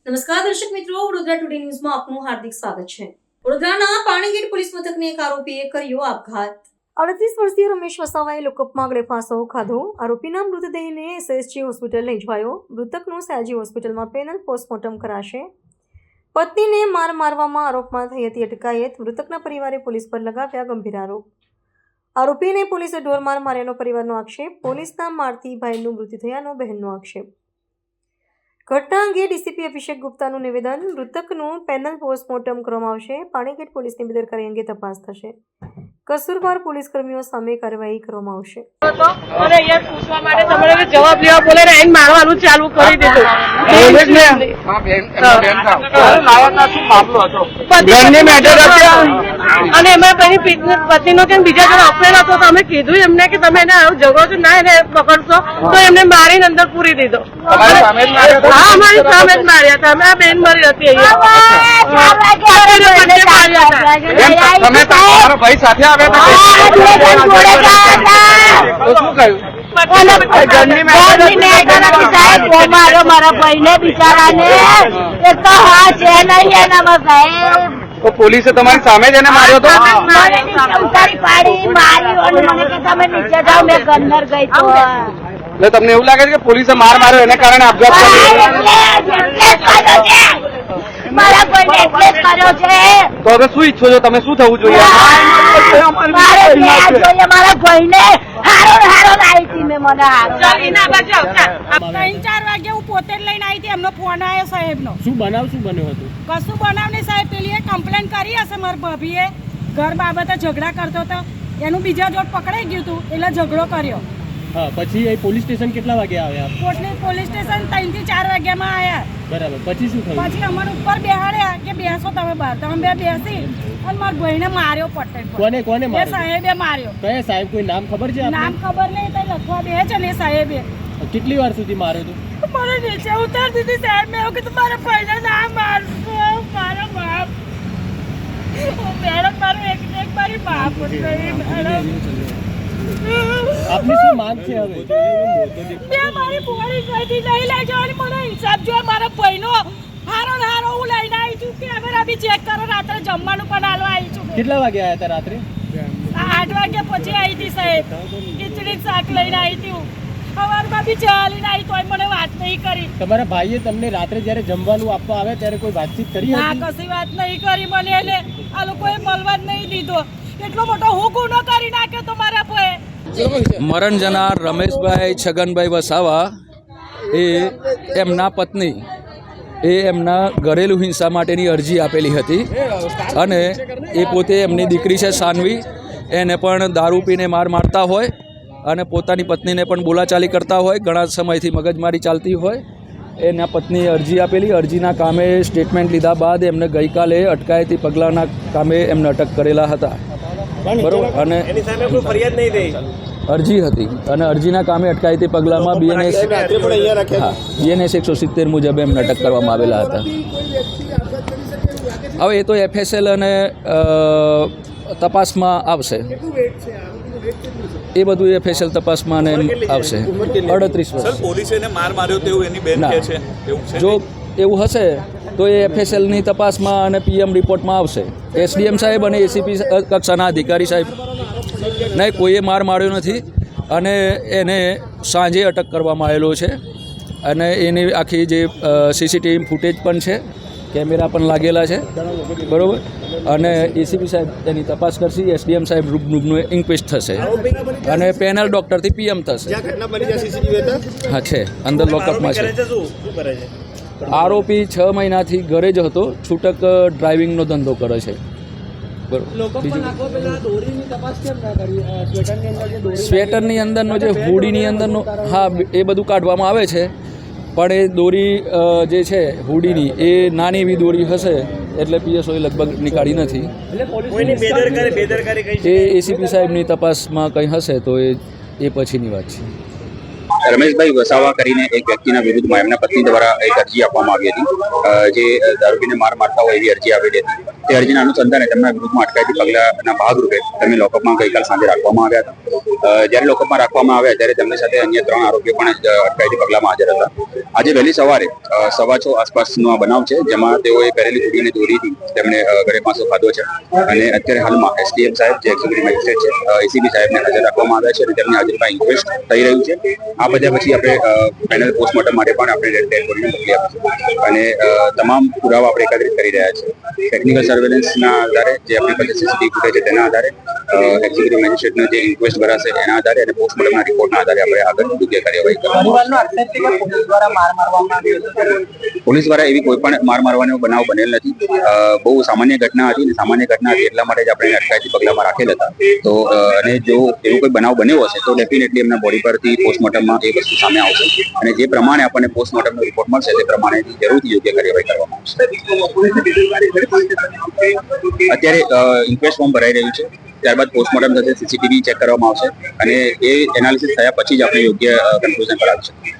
નમસ્કાર દર્શક મિત્રો, વડોદરા ટુડે ન્યૂઝમાં આપનું હાર્દિક સ્વાગત છે। વડોદરાના પાણીગેટ પોલીસ મથકની એક આરોપીએ કર્યો આપઘાત। 38 વર્ષીય રમેશ વસાવાએ લોકઅપમાં ગળે ફાંસો ખાધો। આરોપીના મૃતદેહને એસએસજી હોસ્પિટલ લઈ જવાયો। મૃતકનું સયાજી હોસ્પિટલમાં પેનલ પોસ્ટમોર્ટમ કરાશે। પત્નીને મારવામાં આરોપમાં થઈ હતી અટકાયત। મૃતકના પરિવારે પોલીસ પર લગાવ્યા ગંભીર આરોપ। આરોપીને પોલીસે ઢોરમાર માર્યાનો પરિવારનો આક્ષેપ। પોલીસના મારથી ભાઈનું મૃત્યુ થયાનો બહેનનો આક્ષેપ। ઘટના અંગે ડીસીપી અભિષેક ગુપ્તાનું નિવેદન। મૃતકનું પેનલ પોસ્ટમોર્ટમ કરવામાં આવશે। પાણીગેટ પોલીસની બેદરકારી અંગે તપાસ થશે। કસૂરવાર પોલીસ કર્મીઓ સામે કાર્યવાહી કરવામાં આવશે। અને અહીંયા પૂછવા માટે તમારે જવાબ લેવા બોલે ને એને મારવાનું ચાલુ કરી દીધું। અને એમાં પછી પતિનો કે બીજા જણ અફેર હતો તો અમે કીધું એમને કે તમે એને આવું ઝઘડો છો ના એને પકડશો તો એમને મારીને અંદર પૂરી દીધો। હા, અમારી સામે જ માર્યા હતા। અમે આ બેન મરી હતી અહીંયા ભાઈ સાથે આવ્યા મારા ભાઈને બિચારાને એક તો હા છે નહીં એનામાં સાહેબ। તો પોલીસે તમારી સામે જ એને માર્યો હતો? ઉતારી પાડી મારી અને મને કે તમે નીચે જાઓ, મેં ગન્નર ગઈ તો એટલે તમને એવું લાગે છે કે પોલીસે માર માર્યો એને કારણે આપઘાત કર્યો? મારા ભાઈને એટલે જ કર્યો છે। તો હવે શું ઈચ્છો છો તમે? શું થવું જોઈએ? મારે જોઈએ મારા ભાઈને હારો લાવી હતી મેં મને હારો 3-4 વાગે હું પોતે જ લઈને આવી હતી। એમનો ફોન આવ્યો સાહેબનો। શું બન્યું હતું? કશું બનાવ નહીં સાહેબ। પેલી કમ્પ્લેન કરી હશે મારી ભાભીએ, ઘર બાબતે ઝઘડા કરતો હતો, એનું બીજા જોડ પકડાઈ ગયું હતું એટલે ઝઘડો કર્યો। હા, પછી એ પોલીસ સ્ટેશન કેટલા વાગે આવ્યા? પોલીસ સ્ટેશન 3 થી 4 વાગ્યામાં આવ્યા। બરાબર, પછી શું થયું? પછી અમને ઉપર બેહાડ્યા કે બેસો તમે બહાર। તમે બે બેસી અને મારા ભાઈને માર્યો પટેલ પર। કોને માર્યો? સાહેબે માર્યો। કયા સાહેબ? કોઈ નામ ખબર છે? નામ ખબર નહીં, તો લખવા દે છે ને સાહેબે। કેટલી વાર સુધી માર્યો તો? મને નીચે ઉતાર દીધી સાહેબ। મેં એવું કીધું મારા ભાઈને ના મારશો, મારો બાપ મેડમ, મારો એક મારી બાપ મેડમ। આપની શું માંગ છે હવે? મેં મારી પોરી કઈથી નહીં લઈ જવાની, મને ઇન્સાફ જોઈએ। મારા ભાઈનો હારો હું લઈને આવી છું કે હવે અભી ચેક કરો, રાત્રે જમવાનું પણ હાલવા આવી છું। કેટલા વાગે આવ્યા હતા રાત્રે? 8 વાગ્યા પછી આવી હતી સાહેબ। ખીચડી શાક લઈને આવી હતી હું। સવારમાં બી ચાલીને આવી તોય મને વાત નહીં કરી। તમારા ભાઈએ તમને રાત્રે જયારે જમવાનું આપવા આવે ત્યારે કોઈ વાતચીત કરી ના, હતી? કશી વાત નહીં કરી મને। એટલે આ લોકોએ મળવા જ નહીં દીધો। એટલો મોટો હું ગુનો કરી નાખ્યો તો મારા ભાઈએ। મરણ જનાર રમેશભાઈ છગનભાઈ વસાવા એ એમના પત્ની એમના ઘરેલું હિંસા માટેની અરજી આપેલી હતી અને એ પોતે એમની દીકરી છે સાનવી, એને પણ દારૂ પીને મારતા હોય અને પોતાની પત્નીને પણ બોલાચાલી કરતા હોય, ઘણા સમયથી મગજમારી ચાલતી હોય। એના પત્નીએ અરજી આપેલી। અરજીના કામે સ્ટેટમેન્ટ લીધા બાદ એમને ગઈકાલે અટકાયતી પગલાંના કામે એમને અટક કરેલા હતા, બરોબર? અને એની સામે કોઈ ફરિયાદ નહીં થઈ, અરજી હતી અને અરજીના કામે અટકાયતી પગલાંમાં બીએનએસ 170 મુજબ એમને અટક કરવામાં આવેલા હતા। હવે એ તો એફએસએલ અને તપાસમાં આવશે, એ બધું એફએસએલ તપાસમાં આવશે। 38 વર્ષ પોલીસે એને માર માર્યો તેવું એની બેન કહે છે। જો એવું હશે તો એ એફએસએલની તપાસમાં અને પીએમ રિપોર્ટમાં આવશે। એસડીએમ સાહેબ અને એસીપી કક્ષાના અધિકારી સાહેબ નહીં, કોઈએ માર માર્યો નથી અને એને સાંજે અટક કરવામાં આવેલો છે અને એની આખી જે સીસીટીવી ફૂટેજ પણ છે, કેમેરા પણ લાગેલા છે, બરાબર? અને એસીપી સાહેબ એની તપાસ કરશે, એસડીએમ સાહેબ રૂબરૂનું ઇન્ક્વેસ્ટ થશે અને પેનલ ડૉક્ટરથી પીએમ થશે। હા, છે અંદર લોકઅપમાં છે। આરોપી 6 મહિનાથી ઘરે જ હતો, છૂટક ડ્રાઇવિંગનો ધંધો કરે છે, બરાબર? સ્વેટરની અંદરનો જે હુડીની અંદરનો, હા, એ બધું કાઢવામાં આવે છે, પણ એ દોરી જે છે હુડીની એ નાની એવી દોરી હશે એટલે પીએસઓએ લગભગ નીકાળી નથી। એ એસીપી સાહેબની તપાસમાં કંઈ હશે તો એ પછીની વાત છે। રમેશભાઈ વસાવા કરીને એક વ્યક્તિના વિરુદ્ધમાં એમના પત્ની દ્વારા એક અરજી આપવામાં આવી હતી, જે દારૂ પીને મારતા હોય એવી અરજી આવેલી હતી। તે અરજીના અનુસંધાને તેમના વિરુદ્ધમાં અટકાયતી પગલાંના ભાગરૂપે તેમને લોકઅપમાં ગઈકાલ સાંજે રાખવામાં આવ્યા હતા. જ્યારે લોકઅપમાં રાખવામાં આવ્યા ત્યારે તેમની સાથે અન્ય 3 આરોપીઓ પણ અટકાયતી પગલામાં હાજર હતા. આજે વહેલી સવારે 6:15 આસપાસનો આ બનાવ છે, જેમાં તેઓએ કરેલી દૂધીને દોરીથી તેમણે ગળે ફાંસો ખાધો છે અને અત્યારે હાલમાં એસડીએમ સાહેબ જે એક્ઝિક્યુટિવ મેજિસ્ટ્રેટ છે એસીબી સાહેબને હાજર રાખવામાં આવ્યા છે અને તેમની હાજરીમાં ઇન્ક્વેસ્ટ થઈ રહ્યું છે. આ બધા પછી આપણે ફાઇનલ પોસ્ટમોર્ટમ માટે પણ આપણે ડેડ બોડીને મોકલી આપીશું અને તમામ પુરાવા આપણે એકત્રિત કરી રહ્યા છીએ. ટેકનિકલ સર્વેલન્સના આધારે જે આપણી પાસે સીસીટીવી ફૂટેજ છે તેના આધારે એક્ઝિક્યુટિવ મેજિસ્ટ્રેટનો જે ઇન્ક્વેસ્ટ ભરાશે એના આધારે અને પોસ્ટમોર્ટમના રિપોર્ટના આધારે આપણે આગળ યોગ્ય કાર્યવાહી કરવાની. પોલીસ દ્વારા એવી કોઈ પણ માર મારવાનો બનાવ બનેલ નથી. બહુ સામાન્ય ઘટના હતી અને સામાન્ય ઘટના હતી એટલા માટે જ આપણે અટકાયતી પગલામાં રાખેલ હતા. તો અને જો એવો કોઈ બનાવ બન્યો હશે તો ડેફિનેટલી એમના બોડી પરથી પોસ્ટમોર્ટમમાં એ વસ્તુ સામે આવશે અને જે પ્રમાણે આપણને પોસ્ટમોર્ટમનો રિપોર્ટ મળશે તે પ્રમાણે જરૂરથી યોગ્ય કાર્યવાહી કરવામાં આવશે. અત્યારે ઇન્ક્વેસ્ટ ફોર્મ ભરાઈ રહ્યું છે, ત્યારબાદ પોસ્ટમોર્ટમ થશે, સીસીટીવી ચેક કરવામાં આવશે અને એ એનાલિસિસ થયા પછી જ આપણે યોગ્ય કન્ક્લુઝન કરાવી શકીએ.